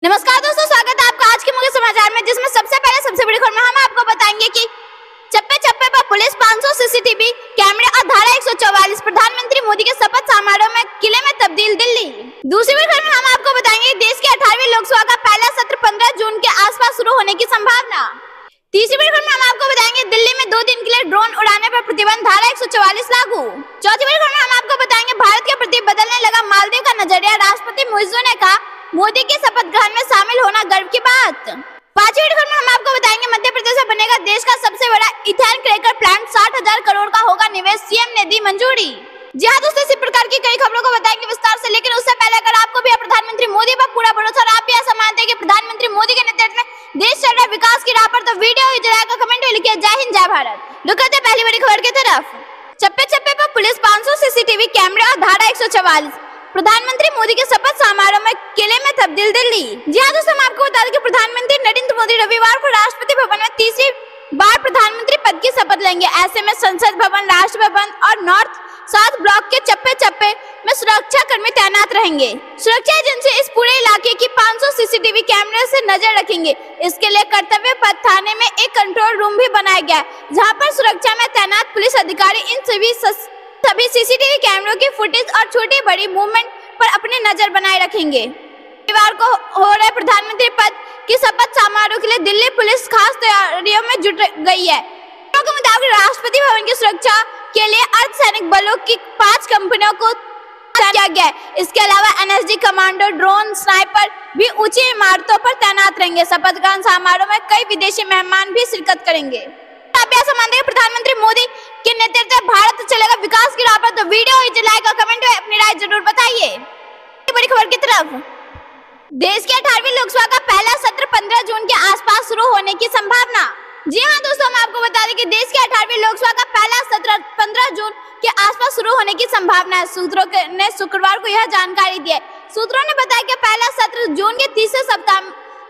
नमस्कार दोस्तों, स्वागत है आपका आज के मुख्य समाचार में, जिसमें सबसे पहले सबसे बड़ी खबर में हम आपको बताएंगे कि चप्पे चप्पे पर पुलिस 500 सीसीटीवी कैमरे और धारा 144 प्रधानमंत्री मोदी के शपथ समारोह में किले में तब्दील दिल्ली। दूसरी बड़ी खबर में हम आपको बताएंगे देश के 18वीं लोकसभा का पहला सत्र 15 जून के आसपास शुरू होने की संभावना। तीसरी बड़ी खबर में हम आपको बताएंगे दिल्ली में 2 दिन के लिए ड्रोन उड़ाने पर प्रतिबंध, धारा 144 लागू। चौथी बड़ी खबर में हम आपको बताएंगे भारत के प्रति बदलने लगा मालदीव का नजरिया, राष्ट्रपति मुइज्जू ने कहा मोदी के शपथ ग्रहण में शामिल होना गर्व की बात। पांचवी खबर में हम आपको बताएंगे मध्य प्रदेश में बनेगा देश का सबसे बड़ा इथेनॉल क्रैकर प्लांट, 60,000 करोड़ का होगा निवेश, सीएम ने दी मंजूरी। जी हाँ दोस्तों, इसी प्रकार की कई खबरों को बताएंगे विस्तार से, लेकिन उससे पहले अगर आपको भी प्रधानमंत्री मोदी पर पूरा भरोसा और आप भी ऐसा मानते हैं कि प्रधानमंत्री मोदी के नेतृत्व में देश चल रहा है विकास की राह पर, तो वीडियो ही जलाकर कमेंट में लिखिए जय हिंद जय भारत। रुक करते पहली बड़ी खबर की तरफ। चप्पे चप्पे पर पुलिस 500 सीसीटीवी कैमरे और धारा 144 प्रधानमंत्री मोदी के शपथ समारोह में किले में तब्दील दिल्ली। जी हाँ दोस्तों, हम आपको बता दें कि प्रधानमंत्री नरेंद्र मोदी रविवार को राष्ट्रपति भवन में तीसरी बार प्रधानमंत्री पद की शपथ लेंगे। ऐसे में संसद भवन, राष्ट्र भवन और नॉर्थ साउथ ब्लॉक के चप्पे चप्पे में सुरक्षा कर्मी तैनात रहेंगे। सुरक्षा एजेंसी इस पूरे इलाके की 500 सीसीटीवी कैमरे से नजर रखेंगे। इसके लिए कर्तव्य पथ थाने में एक कंट्रोल रूम भी बनाया गया है, जहाँ पर सुरक्षा में तैनात पुलिस अधिकारी इन सभी सीसीटीवी कैमरों की फुटेज और छोटी बड़ी मूवमेंट पर अपनी नजर बनाए रखेंगे। रविवार को हो रहे प्रधानमंत्री पद की शपथ समारोह के लिए दिल्ली पुलिस खास तैयारियों में जुट गई है। के मुताबिक राष्ट्रपति भवन की सुरक्षा के लिए अर्धसैनिक बलों की 5 कंपनियों को किया गया है। इसके अलावा एनएसजी कमांडो, ड्रोन, स्नाइपर भी ऊंची इमारतों पर तैनात रहेंगे। शपथ ग्रहण समारोह में कई विदेशी मेहमान भी शिरकत करेंगे। आप ऐसा मानते हैं प्रधानमंत्री मोदी के नेतृत्व में भारत चलेगा विकास की राह पर, तो वीडियो ही लाइक और कमेंट में अपनी राय जरूर बताइए। बड़ी खबर की तरफ। देश के 18वीं लोकसभा का पहला सत्र 15 जून के आसपास शुरू होने की संभावना। जी हाँ दोस्तों, हम आपको बता दें कि देश के 18वीं लोकसभा का पहला सत्र 15 जून के आसपास शुरू होने की संभावना है। सूत्रों ने शुक्रवार को यह जानकारी दी है। सूत्रों ने बताया कि पहला सत्र जून के तीसरे सप्ताह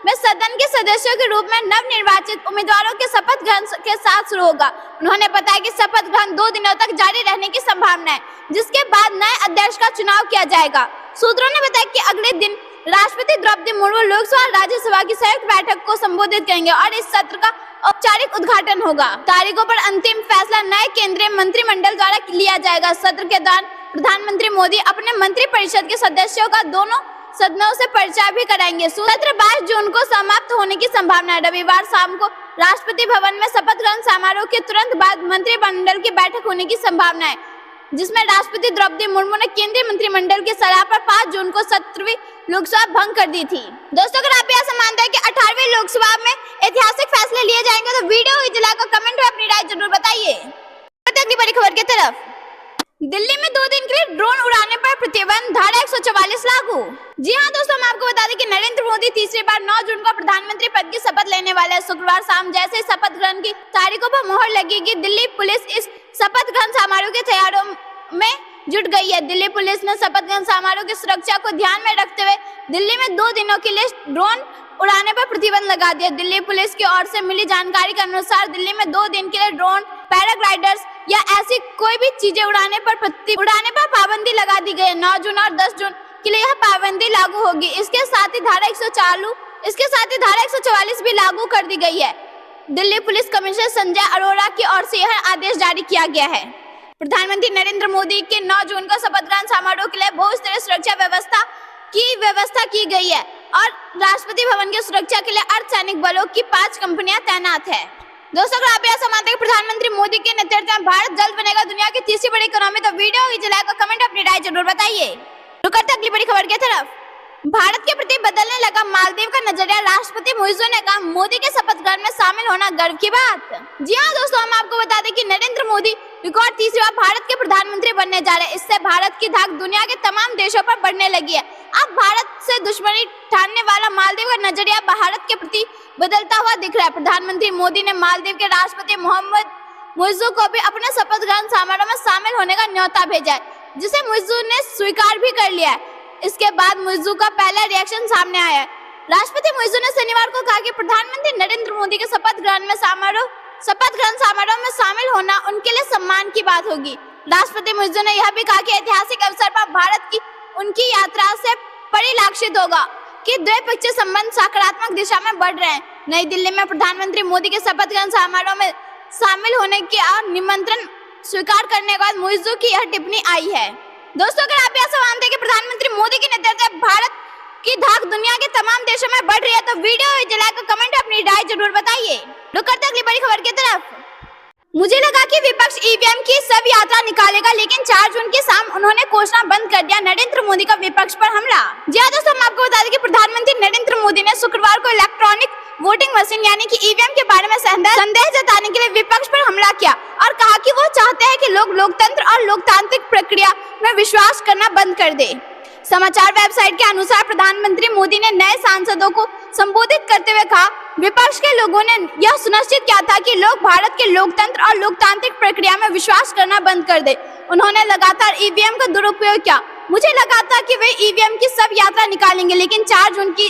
में सदन के सदस्यों के रूप में नवनिर्वाचित उम्मीदवारों के शपथ ग्रहण के साथ शुरू होगा। उन्होंने बताया कि शपथ ग्रहण 2 दिनों तक जारी रहने की संभावना है, जिसके बाद नए अध्यक्ष का चुनाव किया जाएगा। सूत्रों ने बताया कि अगले दिन राष्ट्रपति द्रौपदी मुर्मू लोकसभा और राज्यसभा की संयुक्त बैठक को संबोधित करेंगे और इस सत्र का औपचारिक उद्घाटन होगा। तारीखों पर अंतिम फैसला नए केंद्रीय मंत्रिमंडल द्वारा लिया जाएगा। सत्र के दौरान प्रधानमंत्री मोदी अपने मंत्रिपरिषद के सदस्यों का दोनों सदनों से परिचय भी कराएंगे। सत्र 22 जून को समाप्त होने की संभावना है। रविवार शाम को राष्ट्रपति भवन में शपथ ग्रहण समारोह के तुरंत बाद मंत्रिमंडल की बैठक होने की संभावना है, जिसमें राष्ट्रपति द्रौपदी मुर्मू ने केंद्रीय मंत्रिमंडल की सलाह पर 5 जून को 17वीं लोकसभा भंग कर दी थी। दोस्तों, अगर आप ऐसा मानते हैं कि 18वीं लोकसभा में ऐतिहासिक फैसले लिए जाएंगे, तो वीडियो ही जलाकर कमेंट में अपनी राय जरूर बताइए। अगली बड़ी खबर की तरफ। दिल्ली में 2 दिन के लिए ड्रोन उड़ाने पर प्रतिबंध, धारा 144 लागू। जी हाँ दोस्तों, हम आपको बता दें कि नरेंद्र मोदी तीसरी बार 9 जून को प्रधानमंत्री पद की शपथ लेने वाले हैं। शुक्रवार शाम जैसे ही शपथ ग्रहण की तारीखों पर मोहर लगेगी, दिल्ली पुलिस इस शपथ ग्रहण समारोह की तैयारियों में जुट गई है। दिल्ली पुलिस ने शपथ ग्रहण समारोह की सुरक्षा को ध्यान में रखते हुए दिल्ली में 2 दिनों के लिए ड्रोन उड़ाने पर प्रतिबंध लगा दिया। दिल्ली पुलिस की ओर से मिली जानकारी के अनुसार दिल्ली में 2 दिन के लिए ड्रोन, पैराग्लाइडर्स या ऐसी कोई भी चीजें उड़ाने पर पाबंदी लगा दी गई है। 9 जून और 10 जून के लिए यह पाबंदी लागू होगी। इसके साथ ही धारा 144 भी लागू कर दी गई है। दिल्ली पुलिस कमिश्नर संजय अरोड़ा की ओर से यह आदेश जारी किया गया है। प्रधानमंत्री नरेंद्र मोदी के 9 जून को शपथ ग्रहण समारोह के लिए बहुस्तरीय सुरक्षा व्यवस्था की गई है और राष्ट्रपति भवन की सुरक्षा के लिए अर्धसैनिक बलों की 5 कंपनियां तैनात है। दोस्तों, अगर आप ऐसा मानते हैं कि प्रधानमंत्री मोदी के नेतृत्व में भारत जल्द बनेगा दुनिया की तीसरी बड़ी इकोनॉमी, तो वीडियो ही जलाकर कमेंट अपनी राय जरूर बताइए। रुक करते अगली बड़ी खबर की तरफ। भारत के प्रति बदलने लगा मालदीव का नजरिया, राष्ट्रपति मुइज्जू ने कहा मोदी के शपथ ग्रहण में शामिल होना गर्व की बात। जी हाँ दोस्तों, हम आपको बता दें कि नरेंद्र मोदी रिकॉर्ड तीसरी बार भारत के प्रधानमंत्री बनने जा रहे हैं। इससे भारत की धाक दुनिया के तमाम देशों पर बढ़ने लगी है। अब भारत से दुश्मनी ठानने वाला मालदीव का नजरिया भारत के प्रति बदलता हुआ दिख रहा है। प्रधानमंत्री मोदी ने मालदीव के राष्ट्रपति मोहम्मद मुइज्जू को भी अपने शपथ ग्रहण समारोह में शामिल होने का न्योता भेजा है, जिसे मुइज्जू ने स्वीकार भी कर लिया है। इसके बाद मुइज्जू का पहला रिएक्शन सामने आया है। राष्ट्रपति मुइज्जू ने शनिवार को कहा कि प्रधानमंत्री नरेंद्र मोदी के शपथ ग्रहण समारोह में शामिल होना उनके लिए सम्मान की बात होगी। राष्ट्रपति मुइज्जू ने यह भी कहा कि ऐतिहासिक अवसर पर भारत की उनकी यात्रा से परिलक्षित होगा। कि द्विपक्षीय संबंध सकारात्मक दिशा में बढ़ रहे हैं। नई दिल्ली में प्रधानमंत्री मोदी के शपथ ग्रहण समारोह में शामिल होने के निमंत्रण स्वीकार करने के बाद मुइज्जू की यह टिप्पणी आई है। दोस्तों, अगर आप ऐसा मानते हैं कि प्रधानमंत्री मोदी के नेतृत्व में भारत की धाक दुनिया के तमाम देशों में बढ़ रही है, तो वीडियो जलाकर कमेंट अपनी राय जरूर बताइए। रुक करते अगली बड़ी खबर की तरफ। मुझे लगा कि विपक्ष ईवीएम की सब यात्रा निकालेगा, लेकिन 4 जून की शाम उन्होंने घोषणा बंद कर दिया। नरेंद्र मोदी का विपक्ष पर हमला। जी हाँ दोस्तों, हम आपको बता दें कि प्रधानमंत्री नरेंद्र मोदी ने शुक्रवार को इलेक्ट्रॉनिक वोटिंग मशीन यानी कि ईवीएम के बारे में संदेह जताने के लिए विपक्ष पर हमला किया और कहा कि वो चाहते हैं कि लोग लोकतंत्र और लोकतांत्रिक प्रक्रिया में विश्वास करना बंद कर दे। समाचार वेबसाइट के अनुसार प्रधानमंत्री मोदी ने नए सांसदों को संबोधित करते हुए कहा, विपक्ष के लोगों ने यह सुनिश्चित किया था कि लोग भारत के लोकतंत्र और लोकतांत्रिक प्रक्रिया में विश्वास करना बंद कर दे। उन्होंने लगातार ईवीएम का दुरुपयोग किया। मुझे लगा था कि वे ईवीएम की सब यात्रा निकालेंगे, लेकिन 4 जून की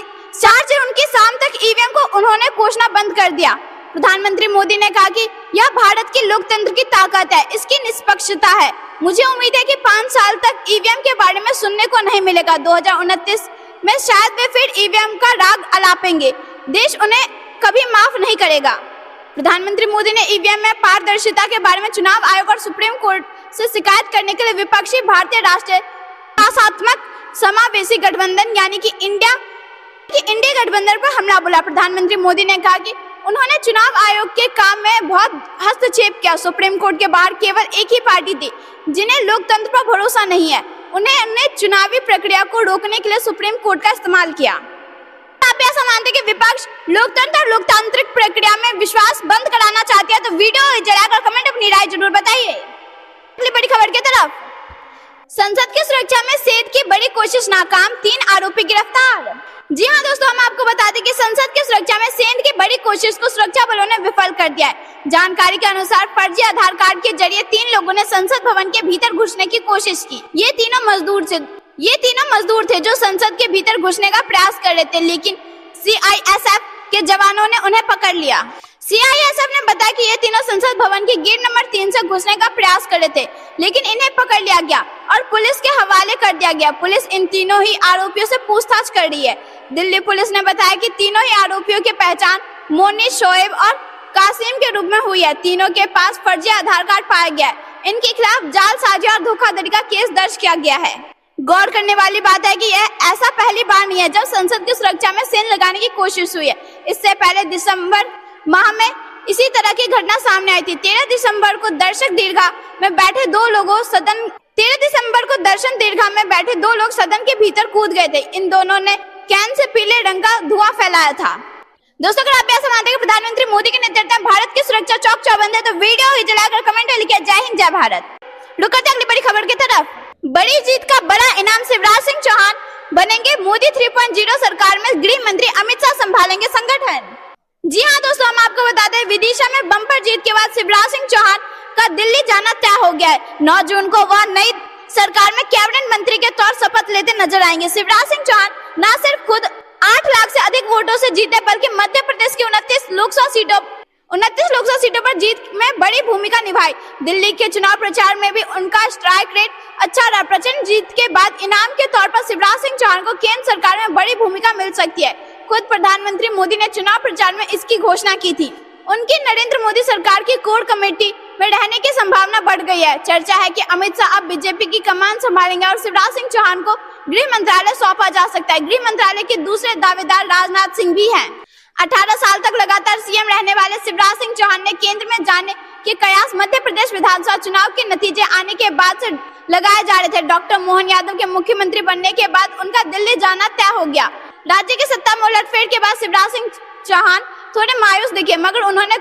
शाम तक ईवीएम को उन्होंने घोषणा बंद कर दिया। प्रधानमंत्री मोदी ने कहा कि यह भारत के लोकतंत्र की ताकत है, इसकी निष्पक्षता है। मुझे उम्मीद है कि 5 साल तक ईवीएम के बारे में सुनने को नहीं मिलेगा। 2029 में शायद वे फिर ईवीएम का राग अलापेंगे। देश उन्हें कभी माफ नहीं करेगा। प्रधानमंत्री मोदी ने ईवीएम में पारदर्शिता के बारे में चुनाव आयोग और सुप्रीम कोर्ट से शिकायत करने के लिए विपक्षी भारतीय राष्ट्रीय विकासात्मक समावेशी गठबंधन यानी कि इंडिया गठबंधन पर हमला बोला। प्रधानमंत्री मोदी ने कहा कि उन्होंने चुनाव आयोग के काम में बहुत हस्तक्षेप किया। सुप्रीम कोर्ट के बाहर केवल एक ही पार्टी थी जिन्हें लोकतंत्र पर भरोसा नहीं है। उन्हें चुनावी प्रक्रिया को रोकने के लिए सुप्रीम कोर्ट का इस्तेमाल किया। आप ऐसा मानते कि विपक्ष लोकतंत्र और लोकतांत्रिक प्रक्रिया में विश्वास बंद कराना चाहती है, तो वीडियो जलाकर कमेंट अपनी राय जरूर बताइए। अगली बड़ी खबर की तरफ। संसद की सुरक्षा में सेठ की बड़ी कोशिश नाकाम, 3 आरोपी गिरफ्तार। जी हाँ दोस्तों, हम आपको बता दें कि संसद की सुरक्षा में सेंध की बड़ी कोशिश को सुरक्षा बलों ने विफल कर दिया है। जानकारी के अनुसार फर्जी आधार कार्ड के जरिए 3 लोगों ने संसद भवन के भीतर घुसने की कोशिश की। ये तीनों मजदूर थे जो संसद के भीतर घुसने का प्रयास कर रहे थे, लेकिन सीआईएसएफ के जवानों ने उन्हें पकड़ लिया। सीआईएसएफ ने बताया कि ये तीनों संसद भवन के गेट नंबर 3 से घुसने का प्रयास कर रहे थे, लेकिन इन्हें पकड़ लिया गया और पुलिस के हवाले कर दिया गया। पुलिस इन तीनों ही आरोपियों से पूछताछ कर रही है। दिल्ली पुलिस ने बताया कि तीनों ही आरोपियों की पहचान मोनी, शोएब और कासिम के रूप में हुई है। तीनों के पास फर्जी आधार कार्ड पाया गया है। इनके खिलाफ जालसाजी और धोखाधड़ी का केस दर्ज किया गया है। गौर करने वाली बात है कि यह ऐसा पहली बार नहीं है जब संसद की सुरक्षा में सेंध लगाने की कोशिश हुई है। इससे पहले दिसंबर माह में इसी तरह की घटना सामने आई थी। 13 दिसंबर को दर्शन दीर्घा में बैठे दो लोग सदन के भीतर कूद गए थे। इन दोनों ने कैन से पीले रंग का धुआं फैलाया था। दोस्तों, अगर आप ऐसा मानते हैं कि प्रधानमंत्री मोदी के नेतृत्व में भारत की सुरक्षा चौक चौबंद है, तो वीडियो ही जलाकर कमेंट में लिखिए जय हिंद जय भारत। रुक करते अगली बड़ी खबर की तरफ। बड़ी जीत का बड़ा इनाम, शिवराज सिंह चौहान बनेंगे मोदी 3.0 सरकार में गृह मंत्री, अमित शाह संभालेंगे संगठन। जी हाँ दोस्तों, हम आपको बता दें विदिशा में बम्पर जीत के बाद शिवराज सिंह चौहान का दिल्ली जाना तय हो गया है। 9 जून को वह नई सरकार में कैबिनेट मंत्री के तौर शपथ लेते नजर आएंगे। शिवराज सिंह चौहान न सिर्फ खुद 8 लाख से अधिक वोटों से जीते, बल्कि मध्य प्रदेश की 29 लोकसभा सीटों पर जीत में बड़ी भूमिका निभाई। दिल्ली के चुनाव प्रचार में भी उनका स्ट्राइक रेट अच्छा रहा। प्रचंड जीत के बाद इनाम के तौर पर शिवराज सिंह चौहान को केंद्र सरकार में बड़ी भूमिका मिल सकती है। खुद प्रधानमंत्री मोदी ने चुनाव प्रचार में इसकी घोषणा की थी। उनकी नरेंद्र मोदी सरकार की कोर कमेटी में रहने की संभावना बढ़ गई है। चर्चा है कि अमित शाह अब बीजेपी की कमान संभालेंगे और शिवराज सिंह चौहान को गृह मंत्रालय सौंपा जा सकता है। गृह मंत्रालय के दूसरे दावेदार राजनाथ सिंह भी हैं। 18 साल तक लगातार सीएम रहने वाले शिवराज सिंह चौहान ने केंद्र में जाने के कयास मध्य प्रदेश विधानसभा चुनाव के नतीजे आने के बाद से लगाए जा रहे थे। डॉक्टर मोहन यादव के मुख्यमंत्री बनने के बाद उनका दिल्ली जाना तय हो गया। राज्य की सत्ता में उलटफेर के बाद शिवराज सिंह चौहान थोड़े मायूस दिखे, मगर उन्होंने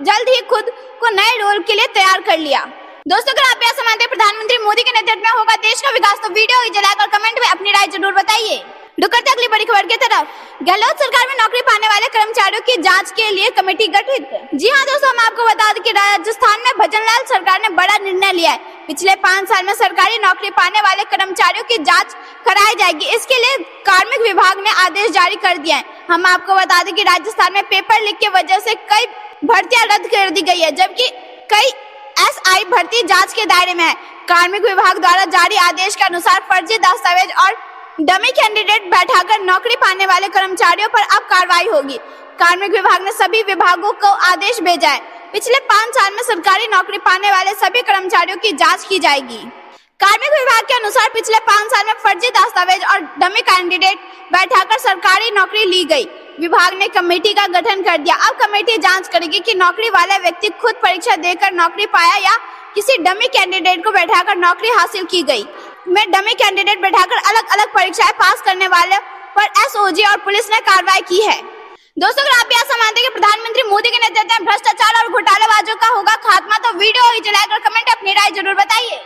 जल्द ही खुद को नए रोल के लिए तैयार कर लिया। दोस्तों, अगर आप ऐसा मानते हैं प्रधानमंत्री मोदी के नेतृत्व में होगा देश का विकास, तो वीडियो जलाकर कमेंट में अपनी राय जरूर बताइए। करते अगली बड़ी खबर की तरफ। गहलोत सरकार में नौकरी पाने वाले कर्मचारियों की जांच के लिए कमेटी गठित। जी हां दोस्तों, हम आपको बता दें कि राजस्थान में भजनलाल सरकार ने बड़ा निर्णय लिया है। पिछले 5 साल में सरकारी नौकरी पाने वाले कर्मचारियों की जांच कराई जाएगी। इसके लिए कार्मिक विभाग ने आदेश जारी कर दिया है। हम आपको बता दें कि राजस्थान में पेपर लीक की वजह से कई भर्तियां रद्द कर दी गई है, जबकि कई एसआई भर्ती जांच के दायरे में है। कार्मिक विभाग द्वारा जारी आदेश के अनुसार फर्जी दस्तावेज और डमी कैंडिडेट बैठाकर नौकरी पाने वाले कर्मचारियों पर अब कार्रवाई होगी। कार्मिक विभाग ने सभी विभागों को आदेश भेजा है। पिछले 5 साल में सरकारी नौकरी पाने वाले सभी कर्मचारियों की जांच की जाएगी। कार्मिक विभाग के अनुसार पिछले 5 साल में फर्जी दस्तावेज और डमी कैंडिडेट बैठाकर सरकारी नौकरी ली गई। विभाग ने कमेटी का गठन कर दिया। अब कमेटी जांच करेगी कि नौकरी वाला व्यक्ति खुद परीक्षा देकर नौकरी पाया या किसी डमी कैंडिडेट को बैठाकर नौकरी हासिल की गई। में डमी कैंडिडेट बैठाकर अलग अलग परीक्षाएं पास करने वाले पर एसओजी और पुलिस ने कार्रवाई की है। दोस्तों, अगर आप भी ऐसा मानते हैं कि प्रधानमंत्री मोदी के नेतृत्व में भ्रष्टाचार और घोटालेबाजों का होगा खात्मा, तो वीडियो को लाइक और कमेंट अपनी राय जरूर बताइए।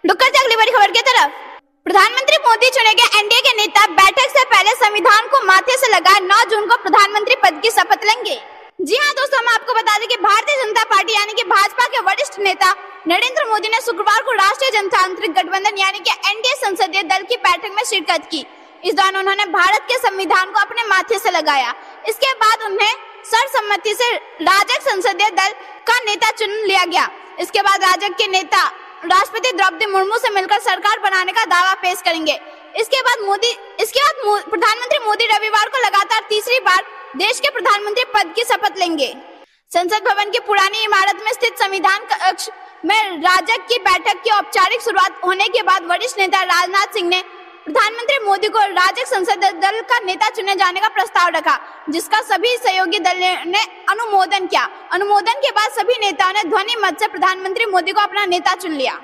रुक करते अगली बड़ी खबर की तरफ। प्रधानमंत्री मोदी चुने गए एनडीए के नेता बैठक से पहले संविधान को माथे से लगाए 9 जून को प्रधानमंत्री पद की शपथ लेंगे। जी हां दोस्तों, हम आपको बता दें कि भारतीय जनता पार्टी यानी कि भाजपा के वरिष्ठ नेता नरेंद्र मोदी ने शुक्रवार को राष्ट्रीय जनतांत्रिक गठबंधन यानी कि एनडीए संसदीय दल की बैठक में शिरकत की। इस दौरान उन्होंने भारत के संविधान को अपने माथे से लगाया। इसके बाद उन्हें सर्वसम्मति से राजग संसदीय दल का नेता चुन लिया गया। इसके बाद राजग के नेता राष्ट्रपति द्रौपदी मुर्मू से मिलकर सरकार बनाने का दावा पेश करेंगे। इसके बाद प्रधानमंत्री मोदी रविवार को लगातार तीसरी बार देश के प्रधानमंत्री पद की शपथ लेंगे। संसद भवन की पुरानी इमारत में स्थित संविधान कक्ष में राजग की बैठक की औपचारिक शुरुआत होने के बाद वरिष्ठ नेता राजनाथ सिंह ने प्रधानमंत्री मोदी को राजग संसदीय दल का नेता चुने जाने का प्रस्ताव रखा, जिसका सभी सहयोगी दल ने अनुमोदन किया। अनुमोदन के बाद सभी नेताओं ने ध्वनि मत से प्रधानमंत्री मोदी को अपना नेता चुन लिया।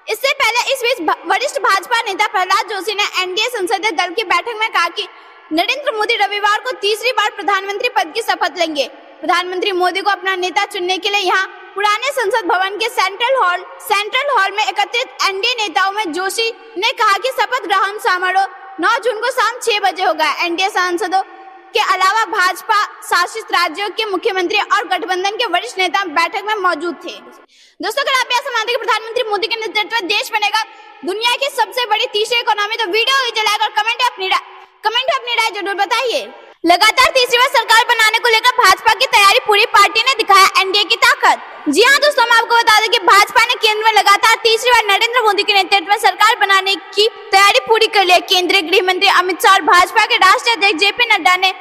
इससे पहले इस बीच वरिष्ठ भाजपा नेता प्रहलाद जोशी ने एनडीए संसदीय दल की बैठक में कहा कि नरेंद्र मोदी रविवार को तीसरी बार प्रधानमंत्री पद की शपथ लेंगे। प्रधानमंत्री मोदी को अपना नेता चुनने के लिए यहाँ पुराने संसद भवन के सेंट्रल हॉल में एकत्रित एनडीए नेताओं में जोशी ने कहा कि शपथ ग्रहण समारोह 9 जून को शाम 6 बजे होगा। एनडीए सांसदों के अलावा भाजपा शासित राज्यों के मुख्यमंत्री और गठबंधन के वरिष्ठ नेता बैठक में मौजूद थे। दोस्तों, अगर आप ऐसा मानते हैं कि प्रधानमंत्री मोदी के नेतृत्व में देश बनेगा दुनिया की सबसे बड़ी तीसरी इकोनॉमी, तो वीडियो को लाइक और कमेंट में अपनी राय जरूर बताइए। लगातार तीसरी बार सरकार बनाने को लेकर भाजपा की तैयारी, पूरी पार्टी ने दिखाया एनडीए की ताकत। जी हां दोस्तों, हम आपको बता दें कि भाजपा ने केंद्र में लगातार तीसरी बार नरेंद्र मोदी के नेतृत्व में सरकार बनाने की तैयारी पूरी कर ली है। केंद्रीय गृह मंत्री अमित शाह और भाजपा के राष्ट्रीय अध्यक्ष जेपी नड्डा ने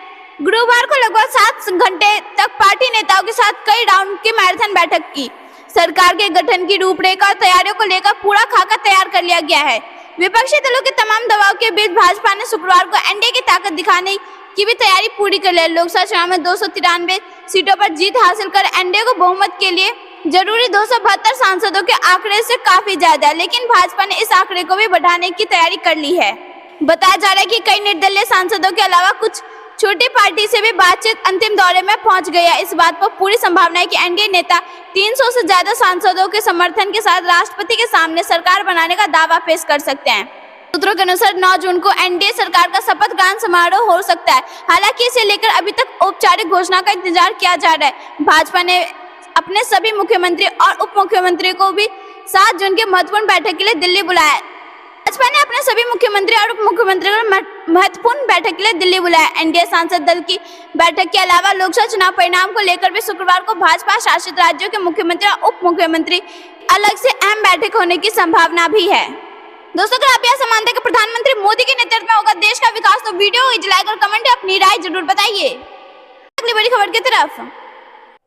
गुरुवार को लगभग 7 घंटे तक पार्टी नेताओं के साथ कई राउंड की मैराथन बैठक की। सरकार के गठन की रूपरेखा और तैयारियों को लेकर पूरा खाका तैयार कर लिया गया है। विपक्षी दलों के तमाम दबाव के बीच भाजपा ने शुक्रवार को एनडीए की ताकत दिखाने की भी तैयारी पूरी कर ली। लोकसभा चुनाव में 293 सीटों पर जीत हासिल कर एनडीए को बहुमत के लिए जरूरी 272 सांसदों के आंकड़े से काफी ज्यादा है, लेकिन भाजपा ने इस आंकड़े को भी बढ़ाने की तैयारी कर ली है। बताया जा रहा है कि कई निर्दलीय सांसदों के अलावा कुछ छोटी पार्टी से भी बातचीत अंतिम दौरे में पहुंच गई है। इस बात पर पूरी संभावना है कि एनडीए नेता 300 से ज्यादा सांसदों के समर्थन के साथ राष्ट्रपति के सामने सरकार बनाने का दावा पेश कर सकते हैं। सूत्रों के अनुसार 9 जून को एनडीए सरकार का शपथ ग्रहण समारोह हो सकता है। हालांकि इसे लेकर अभी तक औपचारिक घोषणा का इंतजार किया जा रहा है। भाजपा ने अपने सभी मुख्यमंत्री और उप मुख्यमंत्री को भी 7 जून की महत्वपूर्ण बैठक के लिए दिल्ली बुलाया। भाजपा ने अपने सभी मुख्यमंत्री और उप मुख्यमंत्री को महत्वपूर्ण बैठक के लिए दिल्ली बुलाया। एनडीए सांसद दल की बैठक के अलावा लोकसभा चुनाव परिणाम को लेकर भी शुक्रवार को भाजपा शासित राज्यों के मुख्यमंत्री और उप मुख्यमंत्री अलग से अहम बैठक होने की संभावना भी है। दोस्तों, अगर आप ऐसा मानते हैं कि प्रधानमंत्री मोदी के नेतृत्व में होगा देश का विकास, तो वीडियो को लाइक और कमेंट में अपनी राय जरूर बताइए। अगली बड़ी खबर की तरफ।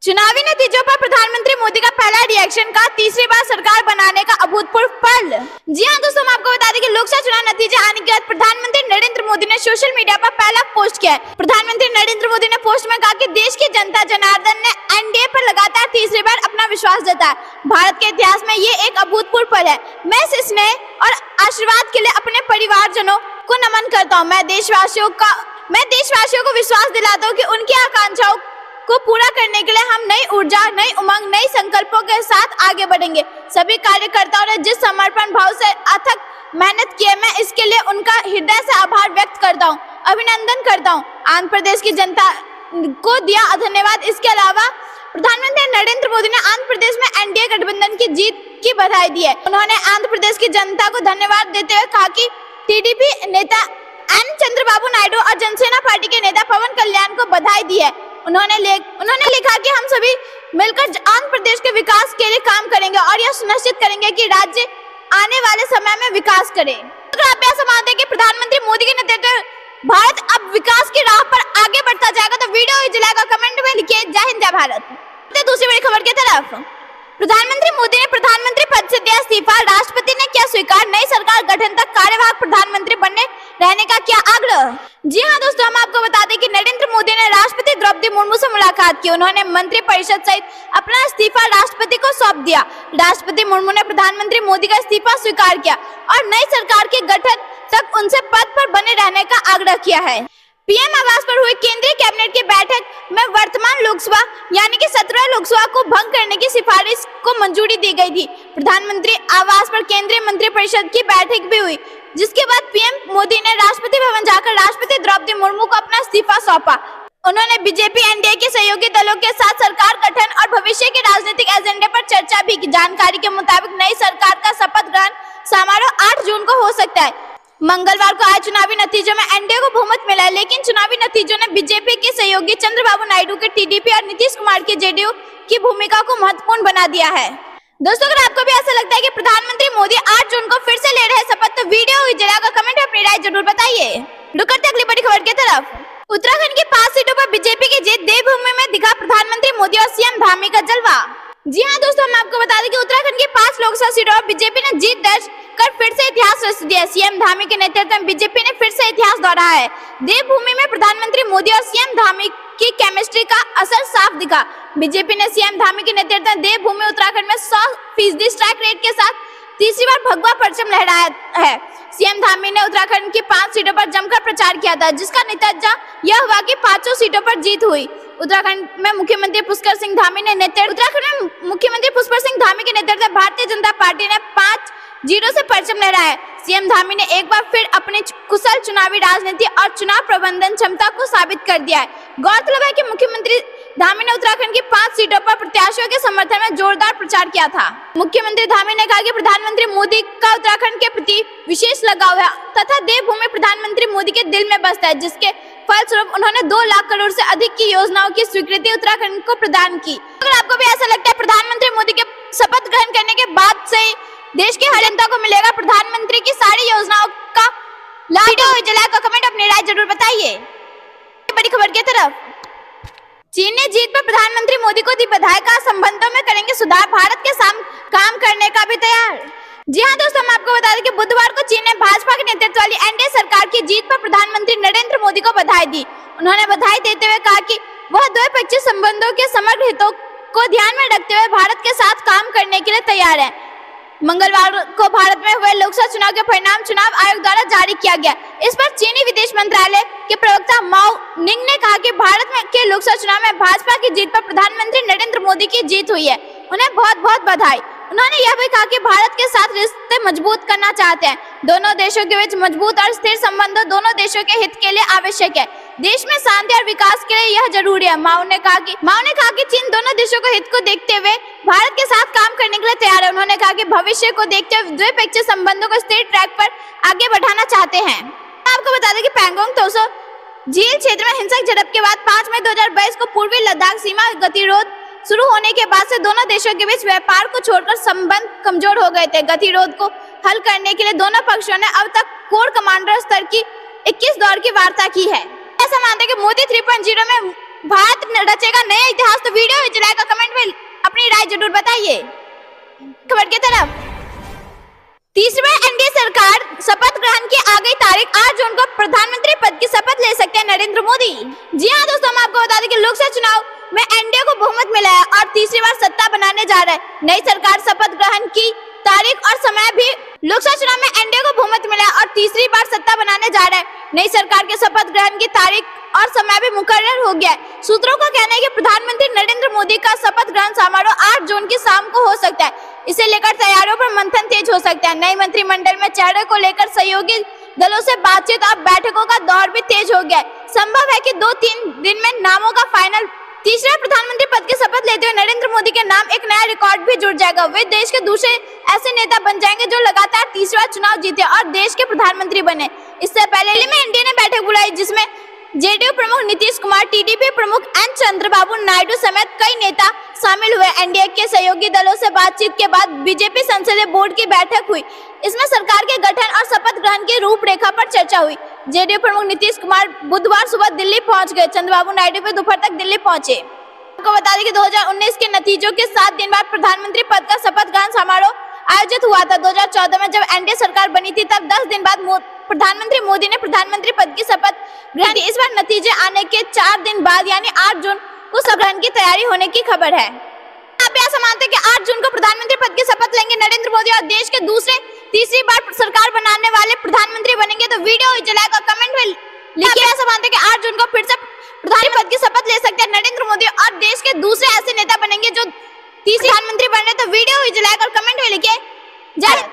चुनावी नतीजों पर प्रधानमंत्री मोदी का पहला रिएक्शन का तीसरी बार सरकार बनाने का अभूतपूर्व पल। जी हां दोस्तों, हम आपको बता दें कि लोकसभा चुनाव नतीजे आने के बाद प्रधानमंत्री नरेंद्र मोदी ने सोशल मीडिया पर पहला पोस्ट किया है। प्रधानमंत्री नरेंद्र मोदी ने पोस्ट में कहा कि देश की जनता जनार्दन ने एनडीए पर लगातार तीसरी बार अपना विश्वास जताया। भारत के इतिहास में ये एक अभूतपूर्व पल है। मैं इस स्नेह और आशीर्वाद के लिए अपने परिवारजनों को नमन करता हूँ। मैं देशवासियों को विश्वास दिलाता हूँ कि उनकी आकांक्षाओं को पूरा करने के लिए हम नई ऊर्जा, नई उमंग, नई संकल्पों के साथ आगे बढ़ेंगे। सभी कार्यकर्ताओं ने जिस समर्पण भाव से अथक मेहनत की है, मैं इसके लिए उनका हृदय से आभार व्यक्त करता हूँ, अभिनंदन करता हूँ। आंध्र प्रदेश की जनता को दिया धन्यवाद। इसके अलावा प्रधानमंत्री नरेंद्र मोदी ने आंध्र प्रदेश में एनडीए गठबंधन की जीत की बधाई दी है। उन्होंने आंध्र प्रदेश की जनता को धन्यवाद देते हुए कहा कि टीडीपी नेता एन चंद्रबाबू नायडू और जनसेना पार्टी के नेता पवन कल्याण को बधाई दी है। उन्होंने लिखा कि हम सभी मिलकर आंध्र प्रदेश के विकास के लिए काम करेंगे और यह सुनिश्चित करेंगे कि राज्य आने वाले समय में विकास करे। अगर आप ऐसा मानते हैं कि प्रधानमंत्री मोदी के नेतृत्व भारत अब विकास की राह पर आगे बढ़ता जाएगा तो वीडियो जलाएगा, कमेंट में लिखिए जय हिंद जय भारत। दूसरी बड़ी खबर की तरफ, प्रधानमंत्री मोदी ने प्रधानमंत्री पद से दिया इस्तीफा, राष्ट्रपति ने किया स्वीकार, नई सरकार गठन तक कार्यवाहक प्रधानमंत्री बनने रहने का किया आग्रह। जी हां दोस्तों, हम आपको बता दें कि नरेंद्र मोदी ने राष्ट्रपति द्रौपदी मुर्मू से मुलाकात की। उन्होंने मंत्रिपरिषद सहित अपना इस्तीफा राष्ट्रपति को सौंप दिया। राष्ट्रपति मुर्मू ने प्रधानमंत्री मोदी का इस्तीफा स्वीकार किया और नई सरकार के गठन तक उनसे पद पर बने रहने का आग्रह किया है। पीएम आवास पर हुई केंद्रीय कैबिनेट की बैठक में वर्तमान लोकसभा यानी कि 17 लोकसभा को भंग करने की सिफारिश को मंजूरी दी गई थी। प्रधानमंत्री आवास पर केंद्रीय मंत्रिपरिषद की बैठक भी हुई, जिसके बाद पीएम मोदी ने राष्ट्रपति भवन जाकर राष्ट्रपति द्रौपदी मुर्मू को अपना इस्तीफा सौंपा। उन्होंने बीजेपी एनडीए के सहयोगी दलों के साथ सरकार गठन और भविष्य के राजनीतिक एजेंडे पर चर्चा भी की। जानकारी के मुताबिक नई सरकार का शपथ ग्रहण समारोह 8 जून को हो सकता है। मंगलवार को आए चुनावी नतीजों में एनडीए को बहुमत मिला है, लेकिन चुनावी नतीजों ने बीजेपी के सहयोगी चंद्रबाबू नायडू के टीडीपी और नीतीश कुमार के जेडीयू की भूमिका को महत्वपूर्ण बना दिया है। दोस्तों, अगर आपको भी ऐसा लगता है कि प्रधानमंत्री मोदी 8 जून को फिर से ले रहे शपथ तो वीडियो हुई जलाकर कमेंट में अपनी राय जरूर बताइए। रुक करते अगली बड़ी खबर की तरफ, उत्तराखंड की 5 सीटों पर बीजेपी की जीत, देवभूमि में दिखा प्रधानमंत्री मोदी और सीएम धामी का जलवा। जी हां दोस्तों, हम आपको बता दें कि उत्तराखंड की 5 लोकसभा सीटों पर बीजेपी ने जीत दर्ज कर फिर से इतिहास रच दिया। सीएम धामी के नेतृत्व में बीजेपी ने फिर से इतिहास दोहराया है। देवभूमि में प्रधानमंत्री मोदी और सीएम धामी की केमिस्ट्री का असर साफ दिखा। बीजेपी ने सीएम धामी के नेतृत्व में देवभूमि उत्तराखंड में 100% स्ट्राइक रेट के साथ तीसरी बार भगवा परचम लहराया है। सीएम धामी ने उत्तराखंड की 5 सीटों पर जमकर प्रचार किया था, जिसका नतीजा यह हुआ कि 5 सीटों पर जीत हुई। उत्तराखंड में मुख्यमंत्री पुष्कर सिंह धामी के नेतृत्व में भारतीय जनता पार्टी ने 5-0 से परचम लहराया। सीएम धामी ने एक बार फिर अपनी कुशल चुनावी राजनीति और चुनाव प्रबंधन क्षमता को साबित कर दिया है। गौरतलब है कि मुख्यमंत्री धामी ने उत्तराखंड की 5 सीटों पर प्रत्याशियों के समर्थन में जोरदार प्रचार किया था। मुख्यमंत्री धामी ने कहा कि प्रधानमंत्री मोदी का उत्तराखंड के प्रति विशेष लगाव है तथा देवभूमि प्रधानमंत्री मोदी के दिल में बसता है, जिसके फलस्वरूप उन्होंने 2 लाख करोड़ से अधिक की योजनाओं की स्वीकृति उत्तराखंड को प्रदान की। अगर आपको भी ऐसा लगता है प्रधानमंत्री मोदी के शपथ ग्रहण करने के बाद से देश की हर जनता को मिलेगा प्रधानमंत्री की सारी योजनाओं का लाभ, वीडियो जलाकर कमेंट अपनी राय जरूर बताइए। बड़ी खबर की तरफ, चीन ने जीत पर प्रधानमंत्री मोदी को दी बधाई, का संबंधों में करेंगे सुधार, भारत के साथ काम करने का भी तैयार। जी हां दोस्तों, हम आपको बता दें कि बुधवार को चीन ने भाजपा के नेतृत्व वाली एनडीए सरकार की जीत पर प्रधानमंत्री नरेंद्र मोदी को बधाई दी। उन्होंने बधाई देते हुए कहा कि वह द्विपक्षीय संबंधों के समग्र हितों को ध्यान में रखते हुए भारत के साथ काम करने के लिए तैयार है। मंगलवार को भारत में हुए लोकसभा चुनाव के परिणाम चुनाव आयोग द्वारा जारी किया गया। इस पर चीनी विदेश मंत्रालय के प्रवक्ता माओ निंग ने कहा कि भारत में के लोकसभा चुनाव में भाजपा की जीत पर प्रधानमंत्री नरेंद्र मोदी की जीत हुई है, उन्हें बहुत बहुत बधाई। उन्होंने यह भी कहा कि भारत के साथ रिश्ते मजबूत करना चाहते हैं। दोनों देशों के बीच मजबूत और स्थिर संबंध दोनों देशों के हित के लिए आवश्यक है। देश में शांति और विकास के लिए यह जरूरी है। माओ ने कहा कि चीन दोनों देशों के हित को देखते हुए भारत के साथ काम करने के लिए तैयार है। उन्होंने कहा कि भविष्य को देखते हुए द्विपक्षीय संबंधों को स्थिर ट्रैक पर आगे बढ़ाना चाहते हैं। आपको बता दें कि पैंगोंग तोसो झील क्षेत्र में हिंसक झड़प के बाद 5 मई 2022 को पूर्वी लद्दाख सीमा गतिरोध शुरू होने के बाद से दोनों देशों के बीच व्यापार को छोड़कर संबंध कमजोर हो गए थे। गतिरोध को हल करने के लिए दोनों पक्षों ने अब तक कोर कमांडर स्तर की 21 दौर की वार्ता की है। ऐसा मानते हैं कि मोदी 3.0 में भारत रचेगा नया इतिहास। तो वीडियो जलाएगा, कमेंट में अपनी राय जरूर बताइए। खबर की तरफ, तीसरी बार एनडीए सरकार शपथ ग्रहण की आ गई तारीख, 8 जून को प्रधानमंत्री पद की शपथ ले सकते हैं नरेंद्र मोदी। जी हां दोस्तों, हम आपको बता दें कि लोकसभा चुनाव में एनडीए को बहुमत मिला है और तीसरी बार सत्ता बनाने जा रहा है। नई सरकार शपथ ग्रहण की तारीख और समय भी, लोकसभा चुनाव में एनडीए को बहुमत मिला है और तीसरी बार सत्ता बनाने जा रहा है। नई सरकार के शपथ ग्रहण की तारीख और समय भी मुकर्रर हो गया है। सूत्रों का कहना है कि प्रधानमंत्री नरेंद्र मोदी का शपथ ग्रहण समारोह 8 जून की शाम को हो सकता है। इसे लेकर तैयारियों पर मंथन तेज हो सकता है। नई मंत्रिमंडल में चेहरे को लेकर सहयोगी दलों से बातचीत और बैठकों का दौर भी तेज हो गया है। संभव है कि 2-3 दिन में नामों का फाइनल। तीसरा प्रधानमंत्री पद की शपथ लेते हुए नरेंद्र मोदी के नाम एक नया रिकॉर्ड भी जुड़ जाएगा। वे देश के दूसरे ऐसे नेता बन जाएंगे जो लगातार तीसरा चुनाव जीते और देश के प्रधानमंत्री बने। इससे पहले में एनडीए ने बैठक बुलाई, जिसमें जेडीयू प्रमुख नीतीश कुमार, टीडीपी प्रमुख एन चंद्रबाबू नायडू समेत कई नेता शामिल हुए। एनडीए के सहयोगी दलों से बातचीत के बाद बीजेपी संसदीय बोर्ड की बैठक हुई। इसमें सरकार के गठन और शपथ ग्रहण की रूपरेखा पर चर्चा हुई। जेडीयू प्रमुख नीतीश कुमार बुधवार सुबह दिल्ली पहुंच गए। चंद्रबाबू नायडू भी दोपहर तक दिल्ली पहुंचे। आपको बता दें कि 2019 के नतीजों के 7 दिन बाद प्रधानमंत्री पद का शपथ ग्रहण समारोह आयोजित हुआ था। 2014 में जब एनडीए सरकार बनी थी तब 10 दिन बाद प्रधानमंत्री मोदी ने प्रधानमंत्री पद की शपथ ग्रहण की। इस बार नतीजे आने के 4 दिन बाद यानी 8 जून को शपथ ग्रहण की तैयारी होने की खबर है। आप ऐसा मानते हैं कि 8 जून को प्रधानमंत्री पद की शपथ लेंगे नरेंद्र मोदी और देश के तीसरी बार सरकार बनाने वाले प्रधानमंत्री बनेंगे? तो वीडियो जलाकर कमेंट में लिखिए। ऐसा मानते हैं कि 8 जून को फिर से प्रधानमंत्री पद की शपथ ले सकते हैं नरेंद्र मोदी और देश के दूसरे ऐसे नेता बनेंगे जो तीसरे प्रधानमंत्री बन रहे? तो वीडियो जलाकर कमेंट में लिखिए। जय